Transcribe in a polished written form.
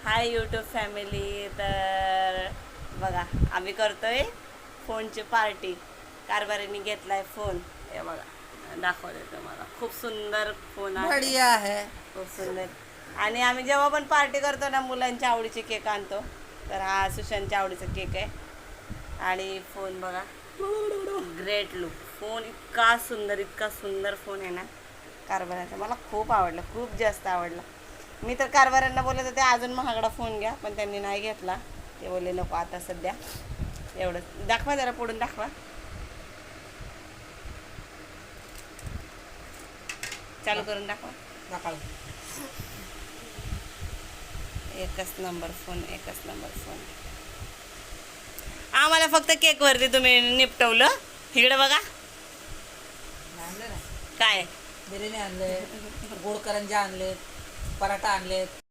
Hi YouTube family. तर बघा आम्ही करतोय फोनची पार्टी. कारभारीने घेतलाय फोन. हे बघा दाखवते तुम्हाला. खूप सुंदर फोन आहे. बढिया है. खूप सुंदर. आणि आम्ही जेव्हा पण पार्टी करतो ना मुलांच्या आवडीचे केक आणतो. तर हा सुशांतच्या आवडीचा केक आहे. आणि फोन बघा ग्रेट लुक. फोन इतका सुंदर फोन आहे ना कारभाराचा. मला खूप आवडला, खूप जास्त आवडला. मी तर कारभाऱ्यांना बोलत होते अजून महागडा फोन घ्या, पण त्यांनी नाही घेतला. ते बोलले नको आता सध्या एवढं. दाखवा जरा पुढून दाखवा. चालू करून दाखवा. दाखव. एकच नंबर फोन. आम्हाला फक्त केक वरती तुम्ही निपटवलं. इकडे बघा आणलं ना काय बिर्याणी आणले, गोड करंजा आणले, पराठा आणले.